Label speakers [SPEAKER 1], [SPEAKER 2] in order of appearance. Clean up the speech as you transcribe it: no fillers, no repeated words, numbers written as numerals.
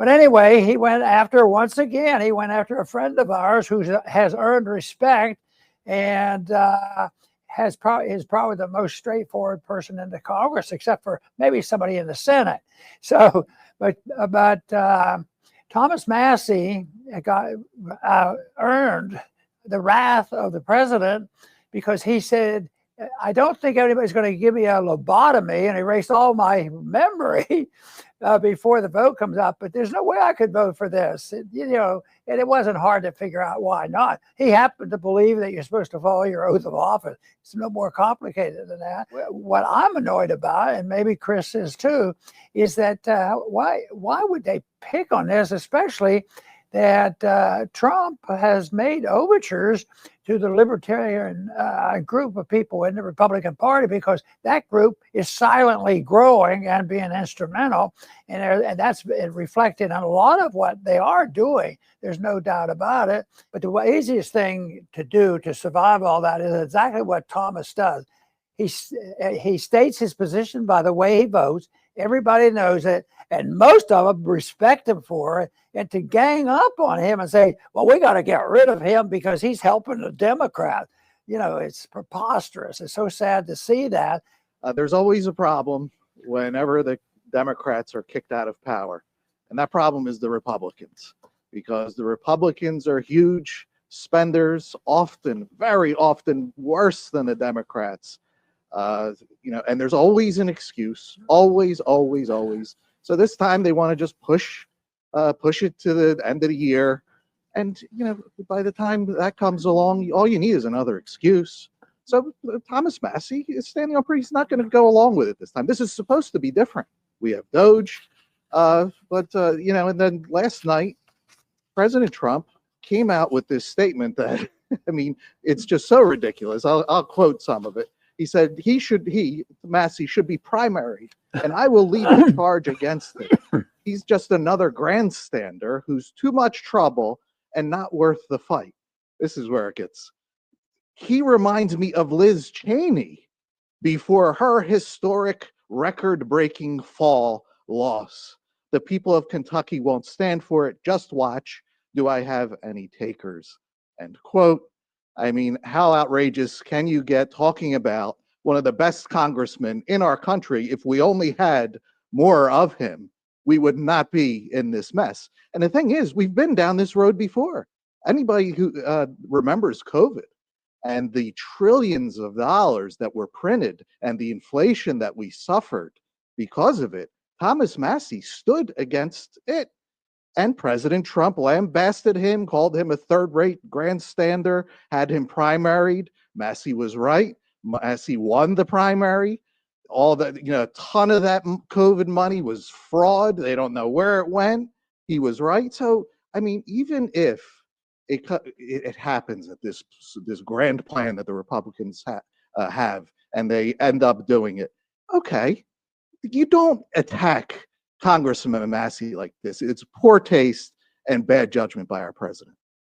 [SPEAKER 1] But anyway, he went after, once again, he went after a friend of ours who has earned respect and is probably the most straightforward person in the Congress, except for maybe somebody in the Senate. So, but Thomas Massie earned the wrath of the president because he said, I don't think anybody's going to give me a lobotomy and erase all my memory before the vote comes up, but there's no way I could vote for this. And it wasn't hard to figure out why not. He happened to believe that you're supposed to follow your oath of office. It's no more complicated than that. What I'm annoyed about, and maybe Chris is too, is that why would they pick on this, especially that Trump has made overtures to the libertarian group of people in the Republican Party, because that group is silently growing and being instrumental, and that's reflected in a lot of what they are doing. There's no doubt about it. But the easiest thing to do to survive all that is exactly what Thomas does. He states his position by the way he votes. Everybody knows it, and most of them respect him for it. And to gang up on him and say, well, we got to get rid of him because he's helping the Democrats, it's preposterous. It's so sad to see that.
[SPEAKER 2] There's always a problem whenever the Democrats are kicked out of power. And that problem is the Republicans, because the Republicans are huge spenders, often, very often worse than the Democrats. And there's always an excuse, always. So this time they want to just push it to the end of the year. And, by the time that comes along, all you need is another excuse. So Thomas Massie is standing up, he's not going to go along with it this time. This is supposed to be different. We have Doge, and then last night, President Trump came out with this statement that, it's just so ridiculous. I'll quote some of it. He said Massie should be primaried, and I will lead the charge against it. He's just another grandstander who's too much trouble and not worth the fight. This is where it gets. He reminds me of Liz Cheney before her historic record-breaking fall loss. The people of Kentucky won't stand for it. Just watch. Do I have any takers? End quote. How outrageous can you get talking about one of the best congressmen in our country? If we only had more of him, we would not be in this mess. And the thing is, we've been down this road before. Anybody who remembers COVID and the trillions of dollars that were printed and the inflation that we suffered because of it, Thomas Massie stood against it. And President Trump lambasted him, called him a third-rate grandstander, had him primaried. Massie was right. Massie won the primary. All that, a ton of that COVID money was fraud. They don't know where it went. He was right. So, even if it happens that this grand plan that the Republicans have, and they end up doing it, okay, you don't attack Congressman Massie like this. It's poor taste and bad judgment by our president.